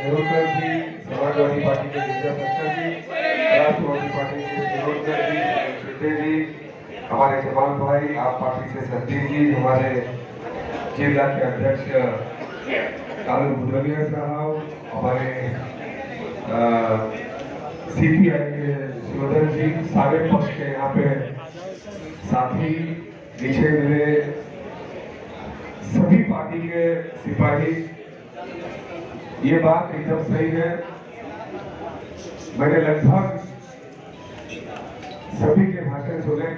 शिरोडकर जी, Samajwadi party के विजय शंकर जी, राष्ट्रवादी party के शिरोडकर जी, शिंदे जी, हमारे जमाल भाई, आप पार्टी से संदीप जी, हमारे जिला के अध्यक्ष कालू बुद्रलिया साहब, हमारे सीपीआई के शिवधर जी, सारे पक्ष के यहाँ पे साथी, नीचे मेरे सभी पार्टी के सिपाही, ये बात एकदम सही है। मैंने लगभग सभी के भाषण सुने।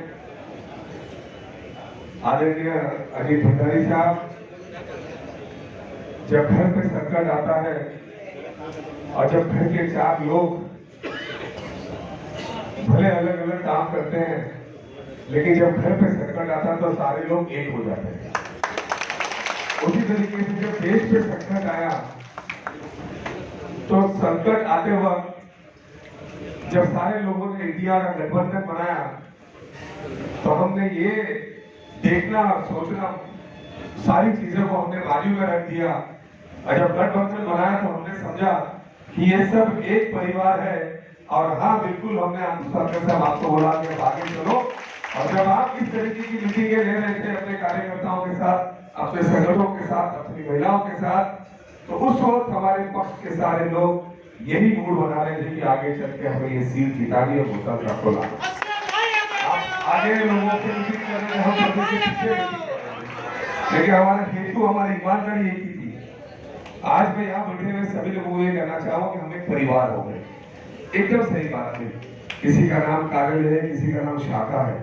आदरणीय अजीत भंडारी साहब, जब घर पे संकट आता है और जब घर के 4 लोग भले अलग अलग काम करते हैं, लेकिन जब घर पे संकट आता है तो सारे लोग एक हो जाते हैं। उसी तरीके से जब देश पे संकट आया तो संकट आते वक्त जब सारे लोगों ने इंडिया का गठबंधन बनाया तो हमने ये देखना और सोचना, सारी चीजों को हमने बाजू में रख दिया और जब गठबंधन बनाया तो हमने समझा कि ये सब एक परिवार है। और हाँ, बिल्कुल हमने सरकार साहब आपको बोला कि आगे चलो। और जब आप इस तरीके की मीटिंगें ले रहे थे अपने कार्यकर्ताओं के साथ, अपने संगठनों के साथ, अपनी महिलाओं के साथ, तो उस वक्त हमारे पक्ष के सारे लोग यही मूड बना रहे थे कि आगे चल के हमें ये सीट जितानी और मुद्दा का खोला। आगे लोगों से मीटिंग कर रहे हैं, हम लोगों के पीछे मीटिंग कर रहे हैं, लेकिन हमारा हेतु, हमारी ईमानदारी एक ही थी। आज मैं यहाँ बैठे हुए सभी लोगों को ये कहना चाहूँ कि हम एक परिवार हो गए। एकदम सही बात है, किसी का नाम कार्यालय है, किसी का नाम शाखा है,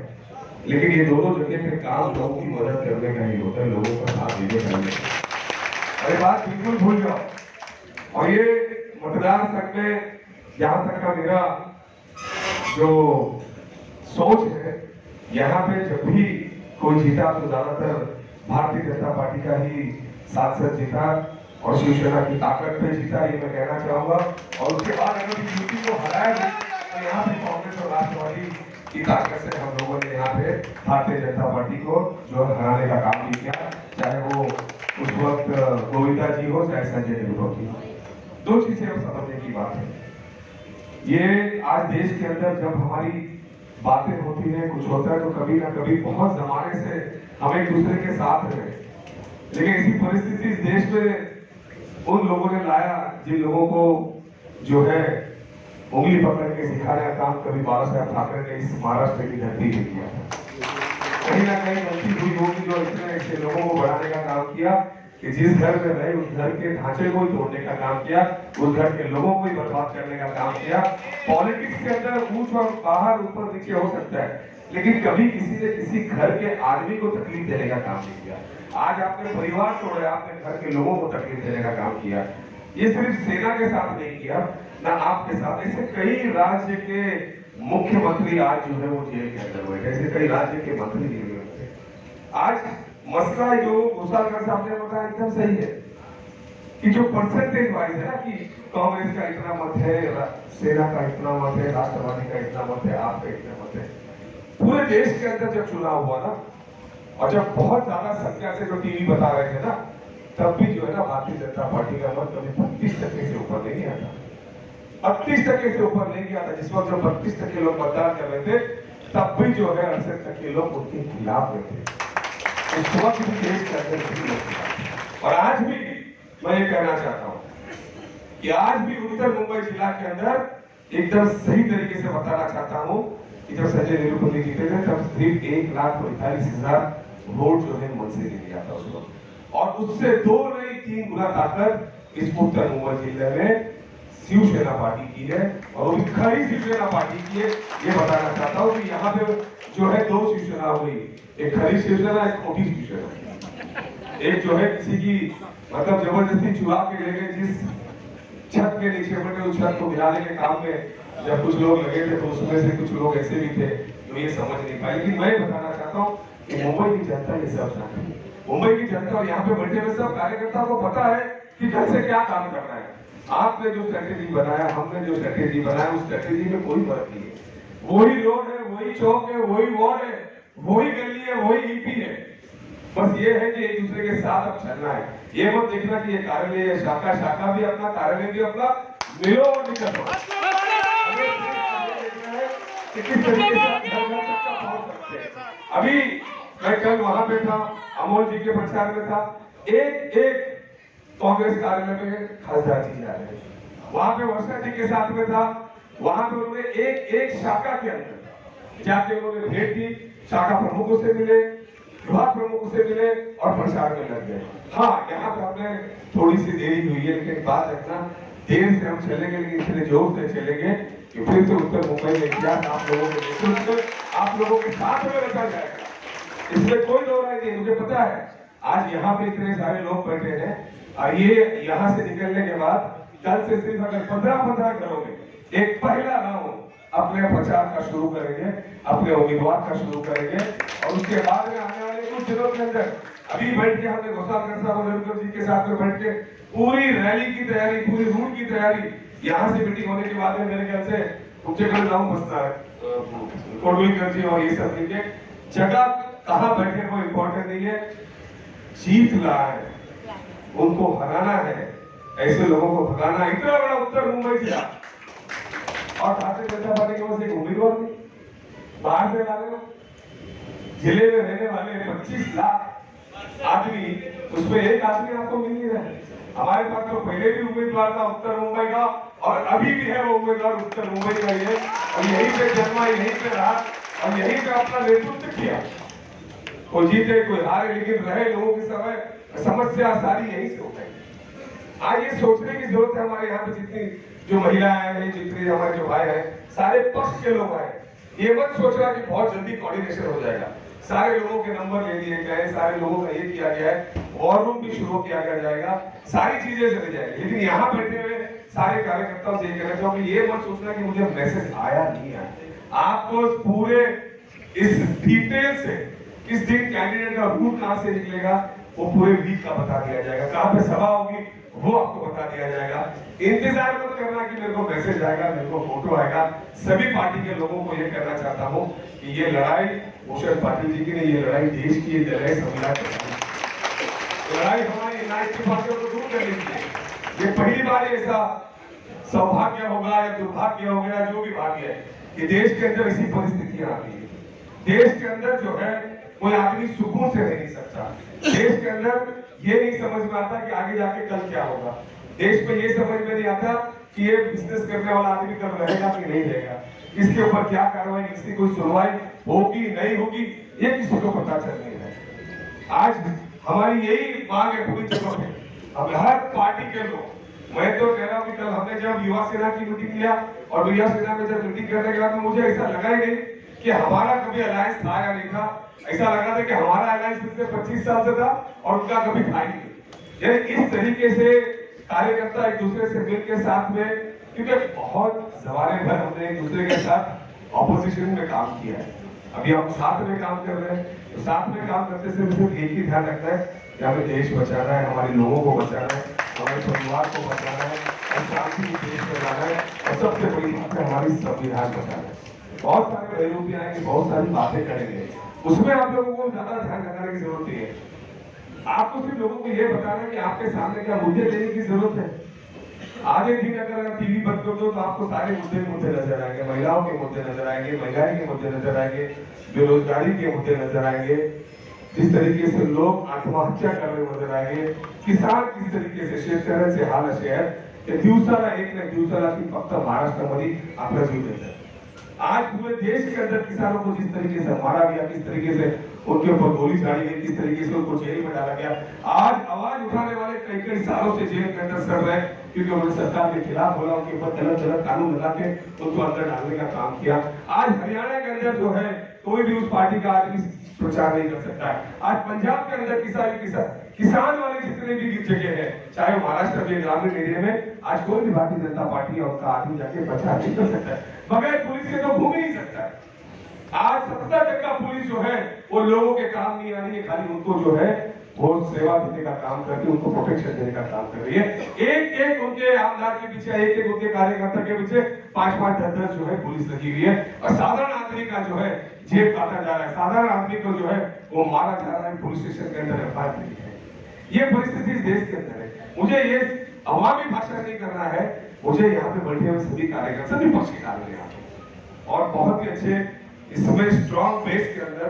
लेकिन ये दोनों जगह पे काम लोगों की मदद करने का ही होता है, लोगों का साथ देने का नहीं। अरे बात बिल्कुल भूल जाओ। और ये मतदार संघ में जहां तक का मेरा जो सोच है, यहाँ पे जब भी कोई जीता तो ज्यादातर भारतीय जनता पार्टी का ही सांसद जीता और शिवसेना की ताकत पे जीता, ये मैं कहना चाहूंगा। और उसके बाद अगर यूपी को हराया तो यहाँ पे कांग्रेस और राष्ट्रवादी की ताकत से हम लोगों ने यहाँ पे भारतीय जनता पार्टी को जो हराने का काम भी किया, चाहे वो उस वक्त गोविंदा जी हो, चाहे संजय नेहरू जी। 2 चीजें हम समझने की बात है। ये आज देश के अंदर जब हमारी बातें होती है, कुछ होता है, तो कभी ना कभी बहुत जमाने से हम एक दूसरे के साथ रहे, लेकिन इसी परिस्थिति इस देश में उन लोगों ने लाया जिन लोगों को जो है उंगली पकड़ के सिखाने का काम कभी बाला साहब ठाकरे ने इस महाराष्ट्र की धरती पे किया था। कहीं ना कहीं गलती हुई होगी जो इतने ऐसे लोगों को बढ़ाने का काम किया कि जिस घर में रहे उस घर के ढांचे को ही तोड़ने का काम किया, उस घर के लोगों को ही बर्बाद करने का काम किया। पॉलिटिक्स के अंदर ऊंच और बाहर ऊपर नीचे हो सकता है, लेकिन कभी किसी ने किसी घर के आदमी को तकलीफ देने का काम नहीं किया। आज आपने परिवार तोड़े, आपने घर के लोगों को तकलीफ देने का काम किया। ये सिर्फ सेना के साथ नहीं किया, ना आपके साथ। ऐसे कई राज्य के मुख्यमंत्री आज जो है वो जेल के अंदर हुए, ऐसे कई राज्य के मंत्री जेल में हुए। आज मसला जो घोषालकर साहब ने बताया एकदम सही है कि जो परसेंटेज वाइज है ना, कि कांग्रेस का इतना मत है, सेना का इतना मत है, राष्ट्रवादी का इतना मत है, आपका इतना मत है। पूरे देश के अंदर जब चुनाव हुआ ना, और जब बहुत ज्यादा संख्या से जो टीवी बता रहे थे ना, तब भी जो है ना भारतीय जनता पार्टी का मत कभी 32% से ऊपर नहीं आता, 38% से ऊपर नहीं गया था। जिस वक्त जब 32% लोग मतदान कर रहे थे, तब भी जो है 68% लोग उनके खिलाफ थे। उस वक्त भी देश के अंदर भी लोग, और आज भी मैं ये कहना चाहता हूँ कि आज भी उत्तर मुंबई जिला के अंदर एकदम सही तरीके से बताना चाहता हूँ कि जब संजय नेहरू जी जीते थे तब सिर्फ 1,45,000 वोट जो है मन से ले लिया था उस वक्त, और उससे 2 नहीं 3 गुना ताकत इस उत्तर मुंबई जिले में शिवसेना पार्टी की है, और वो भी खरी शिवसेना पार्टी की है। ये बताना चाहता हूँ कि यहाँ पे जो है 2 शिवसेना हुई, एक खरी शिवसेना, एक खोटी शिवसेना। एक जो है किसी की मतलब जबरदस्ती चुरा के ले गए, जिस छत के नीचे बने उस छत को मिलाने के काम में जब कुछ लोग लगे थे, तो उसमें से कुछ लोग ऐसे भी थे जो ये समझ नहीं पाए। लेकिन मैं बताना चाहता हूँ कि मुंबई की जनता ये सब जानती है, मुंबई की जनता और यहाँ पे बैठे हुए सब कार्यकर्ता को पता है कि कैसे क्या काम करना है। आपने जो स्ट्रेटेजी बनाया, हमने जो स्ट्रेटेजी बनाया, उस स्ट्रेटेजी में कोई फर्क नहीं है। वही रोड है, वही चौक है, वही वार्ड है, वही गली है, वही ईपी है। बस ये है कि एक दूसरे के साथ अब चलना है। ये मत देखना कि ये कार्यालय है, शाखा शाखा भी अपना, कार्यालय भी अपना, मिलो और निकलो। किस तरीके से आप घर घर तक का पहुंच सकते हैं। अभी मैं कल वहां पे था, अमोल जी के प्रचार में था, एक एक कांग्रेस कार्यालय में खासदार जी जा रहे हैं, वहां पे वर्षा जी के साथ में था, वहां पे उन्होंने एक एक शाखा के अंदर जाके उन्होंने भेंट की, शाखा प्रमुखों से मिले, विभाग प्रमुखों से मिले और प्रचार में लग गए। हाँ, यहाँ पे हमने थोड़ी सी देरी हुई है, लेकिन बात रखना, देर से हम चलेंगे लेकिन इतने जोर से चलेंगे कि फिर से उत्तर मुंबई में इतिहास आप लोगों के नेतृत्व, आप लोगों के साथ में रखा जाएगा। इसमें कोई दो राय नहीं। मुझे पता है आज यहाँ पे इतने सारे लोग बैठे हैं और ये यहाँ से निकलने के बाद कल से सिर्फ अगर 15-15 घरों में एक पहला राउंड अपने प्रचार का शुरू करेंगे, अपने उम्मीदवार का शुरू करेंगे और उसके बाद में आने वाले कुछ दिनों के अंदर अभी बैठ के हमने घोषालकर साहब जी के साथ में बैठ के पूरी रैली की तैयारी, पूरी रूट की तैयारी, यहाँ से मीटिंग होने के बाद में मेरे ख्याल से उच्चकल गाँव बसता है, कोडविलकर जी और ये सब के जगह कहाँ बैठे वो इम्पोर्टेंट नहीं है, जीत रहा है, उनको हराना है, ऐसे लोगों को भगाना। इतना बड़ा उत्तर मुंबई जिला और भारतीय जनता पार्टी के पास एक उम्मीदवार नहीं, बाहर से लाने हो, जिले में रहने वाले 25 लाख आदमी, उसमें एक आदमी आपको मिल नहीं रहा है। हमारे पास तो पहले भी उम्मीदवार था उत्तर मुंबई का और अभी भी है वो उम्मीदवार उत्तर मुंबई का ही है और यहीं पे जन्मा, यहीं पे रहा और यहीं पे अपना नेतृत्व किया। कोई जीते कोई हारे, लेकिन रहे लोगों की समय समस्या सारी यहीं से उठाई। आज ये सोचने की जरूरत है हमारे यहाँ पे जितनी जो महिलाएं हैं, जितने हमारे जो भाई हैं, सारे पक्ष के लोग आए, ये मत सोचना कि बहुत जल्दी कोऑर्डिनेशन हो जाएगा। सारे लोगों के नंबर ले लिए गए, सारे लोगों का ये किया गया है, वॉर रूम भी शुरू किया जाएगा, सारी चीजें चली जाएगी। लेकिन यहाँ बैठे हुए सारे कार्यकर्ताओं से ये कहना चाहूंगा, ये मत सोचना कि मुझे मैसेज आया नहीं आया। आपको पूरे इस डिटेल से किस दिन कैंडिडेट का रूट कहां से निकलेगा वो पूरे वीक का बता दिया जाएगा, कहां पे सभा होगी वो आपको बता दिया जाएगा। इंतजार मत करना कि मेरे को मैसेज आएगा, मेरे को फोटो आएगा। सभी पार्टी के लोगों को ये कहना चाहता हूं कि ये लड़ाई भूषण पाटिल जी की नहीं, ये लड़ाई देश की, ये लड़ाई संविधान की लड़ाई, हमारी नाइट की पार्टियों को दूर करने की है। ये पहली बार ऐसा सौभाग्य होगा या दुर्भाग्य हो गया, जो भी भाग्य है, कि देश के अंदर ऐसी परिस्थितियां आती है। देश के अंदर जो है कोई आदमी सुकून से रह नहीं सकता। देश के अंदर ये नहीं समझ में आता कि आगे जाके कल क्या होगा। देश में ये समझ में नहीं आता कि ये बिजनेस करने वाला आदमी कल रहेगा कि नहीं रहेगा, इसके ऊपर क्या कार्रवाई, इसकी कोई सुनवाई होगी नहीं होगी, ये किसी को पता चल नहीं रहा। आज हमारी यही मांग है पूरी जगह पे, अब हर पार्टी के लोग, मैं तो कह रहा हूँ कि कल हमने जब युवा सेना की मीटिंग किया और युवा सेना में जब मीटिंग करने के बाद मुझे ऐसा लगा ही नहीं कि हमारा कभी अलायंस था या नहीं था। ऐसा लगा था कि हमारा अलायंस पिछले 25 साल से था और उनका कभी था ही नहीं। यानी इस तरीके से कार्यकर्ता एक दूसरे से मिल के साथ में, क्योंकि बहुत सवारे भर हमने एक दूसरे के साथ ऑपोजिशन में काम किया है, अभी हम साथ में काम कर रहे हैं, तो साथ में काम करते से सिर्फ एक ही ध्यान रखना है कि हमें देश बचाना है, हमारे लोगों को बचाना है, हमारे परिवार को बचाना है और शांति देश में लाना है और सबसे बड़ी बात है हमारी संविधान बचाना है। बहुत सारे पहलू भी आएंगे, बहुत सारी बातें करेंगे, उसमें आप लोगों को ज्यादा ध्यान रखने की जरूरत नहीं है। आपको सिर्फ लोगों को ये बताना है कि आपके सामने क्या मुद्दे लेने की जरूरत है। आगे दिन अगर टीवी बंद कर दो तो आपको सारे मुद्दे नजर आएंगे, महिलाओं के मुद्दे नजर आएंगे, महंगाई के मुद्दे नजर आएंगे, बेरोजगारी के मुद्दे नजर आएंगे, जिस तरीके से लोग आत्महत्या कर रहे नजर आएंगे, किसान किस तरीके से शेतकऱ्यांचे हाल असे आहेत की दिवसाला एक ना दिवसाला की फक्त महाराष्ट्रामध्ये आपला जीव देतात। आज पूरे देश के अंदर किसानों को जिस तरीके से मारा गया, किस तरीके से उनके ऊपर गोली चलाई गई, किस तरीके से उनको जेल में डाला गया, आज आवाज उठाने वाले कई कई सालों से जेल के अंदर सड़ रहे, क्योंकि उन्होंने सरकार के खिलाफ बोला, उनके ऊपर गलत गलत कानून बना के उनको अंदर डालने का काम किया। आज हरियाणा के अंदर जो है कोई भी उस पार्टी का आदमी प्रचार नहीं कर सकता है। आज पंजाब के अंदर किसान वाले जितने भी जगह है, चाहे महाराष्ट्र में ग्रामीण एरिया में, आज कोई भी भारतीय जनता पार्टी और उनका आदमी जाके प्रचार नहीं कर सकता है, बगैर पुलिस के तो घूम ही नहीं सकता है। आज 70% पुलिस जो है वो लोगों के काम नहीं आ रही है, खाली उनको जो है वो सेवा देने का काम करके उनको प्रोटेक्शन देने का काम कर रही है। एक एक उनके आमदार के पीछे, एक एक उनके कार्यकर्ता के पीछे 5-5, 10-10 जो है पुलिस लगी हुई है और साधारण आदमी का जो है जेब काटा जा रहा है, साधारण आदमी को जो है वो मारा जा रहा है, पुलिस स्टेशन के अंदर एफआईआर नहीं है। ये परिस्थिति इस देश के अंदर है। मुझे ये अवामी भाषण नहीं करना है, मुझे यहाँ पे बैठे हुए सभी कार्यकर्ता, सभी पक्ष के कार्य यहाँ पे और बहुत ही अच्छे इसमें स्ट्रॉन्ग बेस के अंदर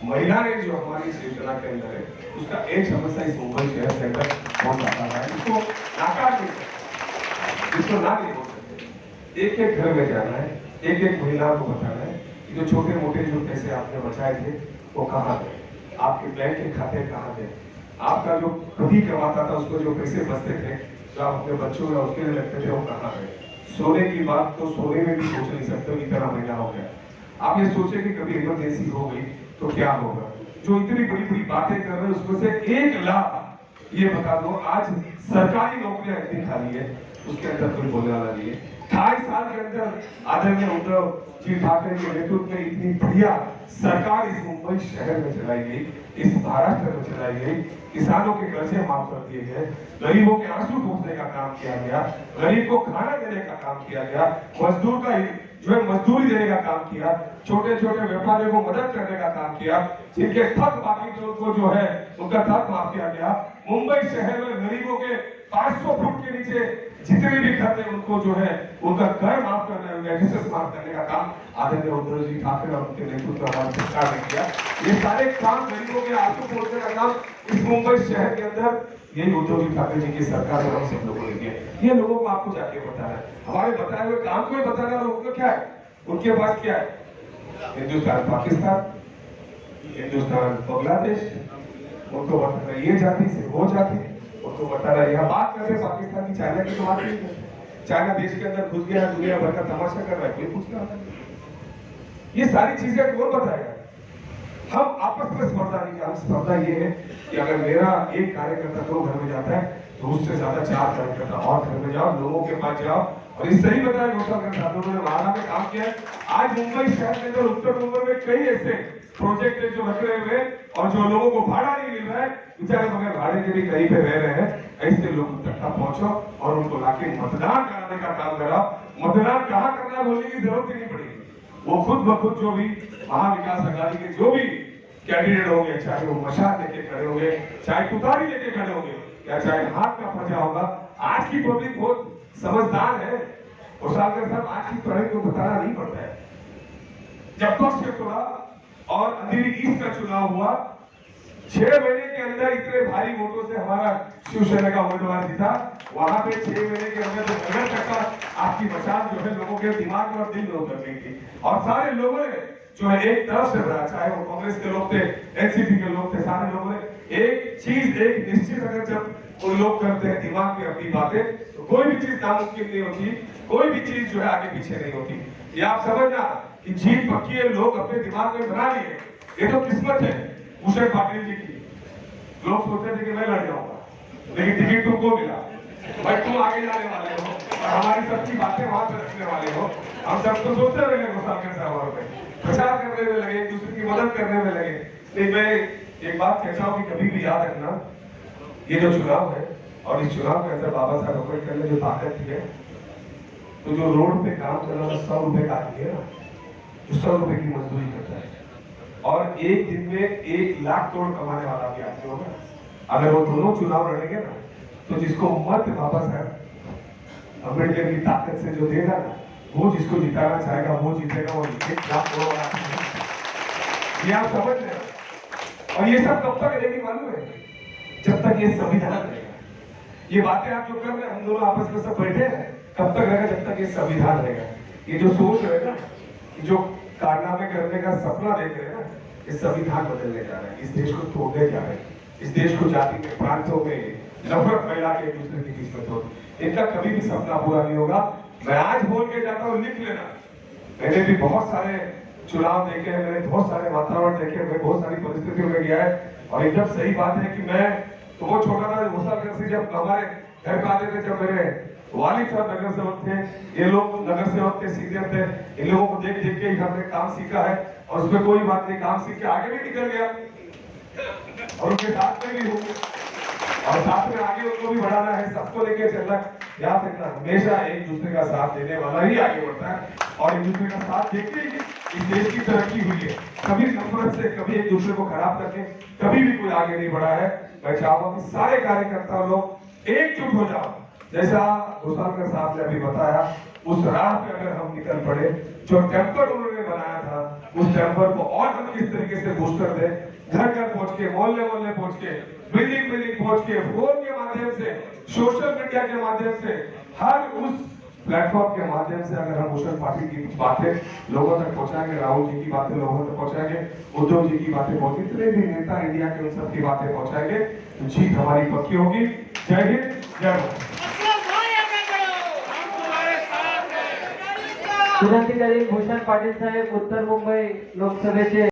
महिला ने जो हमारी शिवसेना के अंदर है, उसका एक समस्या इस मुंबई शहर के अंदर बहुत ज्यादा है, इसको नाकार नहीं सकते, इसको ना नहीं बोल सकते। एक एक घर में जाना है, एक एक महिला को बताना है कि जो छोटे मोटे जो पैसे आपने बचाए थे वो कहाँ गए, आपके बैंक के खाते कहाँ गए, आपका जो कभी कमाता था उसको जो पैसे बचते थे जो आप अपने बच्चों या उसके लिए लगते थे वो कहाँ गए। सोने की बात तो सोने में भी सोच नहीं सकते, इतना महंगा हो गया। आप ये सोचे कि कभी इमरजेंसी हो गई तो क्या होगा। जो इतनी बड़ी बड़ी बातें कर रहे हैं उसमें से 1 लाख ये बता दो आज सरकारी नौकरियां इतनी खाली है, उसके अंदर कोई बोलने वाला नहीं है। 2.5 साल के अंदर आदरणीय उद्धव जी ठाकरे के नेतृत्व में इतनी बढ़िया सरकार इस मुंबई शहर में चलाई गई, इस महाराष्ट्र में चलाई गई, किसानों के कर्जे माफ कर दिए गए, गरीबों के आंसू पोंछने का काम किया गया, गरीब को खाना देने का काम किया गया, मजदूर का जो है मजदूरी देने का काम किया, छोटे छोटे व्यापारियों को मदद करने का काम किया, जिनके थक बाकी थे उनको जो है उनका थक माफ किया गया। मुंबई शहर में गरीबों के 500 फुट के नीचे जितने भी घर थे उनको जो है उनका घर माफ करने माफ करने का काम आदरणीय उद्धव जी ठाकरे और उनके नेतृत्व में हमारी सरकार ने किया। ये सारे काम गरीबों के आंसू पोंछने का काम इस मुंबई शहर के अंदर यही उद्धव जी ठाकरे जी की सरकार ने हम सब लोगों ने किया। ये लोगों को आपको जाके बताना है, हमारे बताए हुए काम को बताना है। उनको क्या है, उनके पास क्या है, हिंदुस्तान पाकिस्तान, हिंदुस्तान बांग्लादेश, उनको बताना ये जाति से वो जाति, उनको बताना यह बात कर रहे पाकिस्तान की चाइना की तो बात नहीं करते, चाइना देश के अंदर घुस गया दुनिया भर का तमाशा कर रहा है, कोई पूछना नहीं। ये सारी चीजें कौन बताएगा। हम आपस में स्पर्धा नहीं, हम स्पर्धा ये है कि अगर मेरा एक कार्यकर्ता 2 घर में जाता है तो उससे ज्यादा 4 कार्यकर्ता और घर में जाओ, लोगों के पास जाओ और इस सही बताया घोषणा कर साथियों ने महारा में काम किया है। आज मुंबई शहर के अंदर उत्तर मुंबई में कई ऐसे प्रोजेक्ट है जो रखे हुए और जो लोगों को भाड़ा नहीं मिल रहा है, बेचारे बगैर भाड़े के भी कहीं पे रह रहे हैं, ऐसे लोग तक पहुंचो और उनको लाके मतदान कराने का काम कराओ। मतदान कहाँ करना बोलने की जरूरत ही नहीं पड़ेगी, वो खुद ब खुद जो भी महाविकास अघाड़ी के जो भी कैंडिडेट होंगे, चाहे वो मशाल लेके खड़े होंगे, चाहे तुतारी लेके खड़े होंगे, या चाहे हाथ का फंसा होगा। आज की पब्लिक बहुत समझदार है, साहब आज की पढ़ाई को बताना नहीं पड़ता है। जब पक्ष का चुनाव और अंधेरी ईस्ट का चुनाव हुआ, 6 महीने के अंदर इतने भारी वोटों से हमारा शिवसेना का उम्मीदवार जीता। वहां पे 6 महीने के अंदर नगर सरकार आपकी मशाल जो है लोगों के दिमाग में और दिल में उतर गई थी और सारे लोगों ने जो है एक तरफ से रहा, चाहे वो कांग्रेस के लोग थे, एनसीपी के लोग थे, सारे लोगों ने एक चीज एक निश्चित, अगर जब उन लोग करते हैं दिमाग में अपनी बातें तो कोई भी चीज नामुमकिन नहीं होती, कोई भी चीज जो है आगे पीछे नहीं होती। ये आप समझना कि जीत पक्की है, लोग अपने दिमाग में बना लिए, ये तो किस्मत है भूषण पाटिल जी की। लोग सोचते थे कि मैं लड़ जाऊंगा, लेकिन टिकट तुमको मिला, भाई तुम आगे जाने वाले हो और हमारी सबकी बातें वहां पे रखने वाले हो। हम सब तो सोचते रहे मुसाफिर साहब पे प्रचार करने में लगे, एक दूसरे की मदद करने में लगे। लेकिन मैं एक बात कहता हूँ कि कभी भी याद रखना, ये जो चुनाव है और इस चुनाव के अंदर बाबा साहब अम्बेडकर ने जो ताकत दी है, तो जो रोड पे काम कर रहा है 100 रुपए का आदमी है ना, जो 100 रुपए की मजदूरी करता है और एक दिन में 1 लाख करोड़ कमाने वाला भी आदमी होगा, अगर वो दोनों चुनाव लड़ेंगे ना तो जिसको मत बाबा साहब अम्बेडकर की ताकत से जो देगा ना, वो जिसको जिताना चाहेगा वो जीतेगा। और 1 लाख करोड़ ये आप समझ रहे हैं। और ये सब कब तक रहेगी मालूम है, जब तक ये संविधान रहेगा। ये बातें आप जो कर रहे हैं, हम दोनों आपस में सब बैठे हैं, कब तक रहेगा, जब तक ये संविधान रहेगा। ये जो सोच है ना, जो कारनामे करने का सपना देख रहे हैं ना, ये संविधान बदलने जा रहे हैं, इस देश को तोड़ने जा रहे हैं, इस देश को जाति के प्रांतों में नफरत फैला के एक दूसरे के बीच में तोड़, इनका कभी भी सपना पूरा नहीं होगा। मैं आज बोल के जाता हूँ, लिख लेना, मैंने भी बहुत सारे चुनाव देखे हैं, मैंने बहुत सारे वातावरण देखे, मैं बहुत सारी परिस्थितियों में गया है और एकदम सही बात है कि मैं तो वो छोटा था मुसाफिर से जब हमारे घर पे आते थे, जब मेरे वालिद साहब नगर सेवक थे, ये लोग नगर सेवक थे, सीनियर थे, इन लोगों को देख देख के हमने काम सीखा है और उसमें कोई बात नहीं, काम सीख के आगे भी निकल गया और उनके साथ में भी हूँ। और साथ में आगे उनको भी बढ़ाना है, सबको लेके चलना। याद रखना, हमेशा एक दूसरे का साथ देने वाला ही आगे बढ़ता है, और एक दूसरे का साथ देखते ही इस देश की तरक्की हुई है। कभी नफरत से, कभी एक दूसरे को खराब करके कभी भी कोई आगे नहीं बढ़ा है। मैं चाहूंगा कि सारे कार्यकर्ता लोग एकजुट हो जाओ, जैसा घोसालकर साहब ने अभी बताया, उस राह पे अगर हम निकल पड़े, जो टेम्पर उन्होंने बनाया था, उस टेम्पर को और हम किस तरीके से बूस्टर दे, घर घर पहुंच के, मोहल्ले मोहल्ले पहुंच के, बिल्डिंग बिल्डिंग पहुंच के, फोन के माध्यम से, सोशल मीडिया के माध्यम से, हर उस प्लेटफॉर्म के माध्यम से अगर हम भूषण पाटिल की कुछ बातें लोगों तक पहुंचाएंगे, राहुल जी की बातें लोगों तक पहुंचाएंगे, उद्धव जी की बातें पहुंचे, जितने भी नेता इंडिया के उन सब की बातें पहुंचाएंगे, तो जीत हमारी पक्की होगी। जय हिंद, जय भारत। विनंती करेन भूषण पाटील साहेब उत्तर मुंबई लोकसभेचे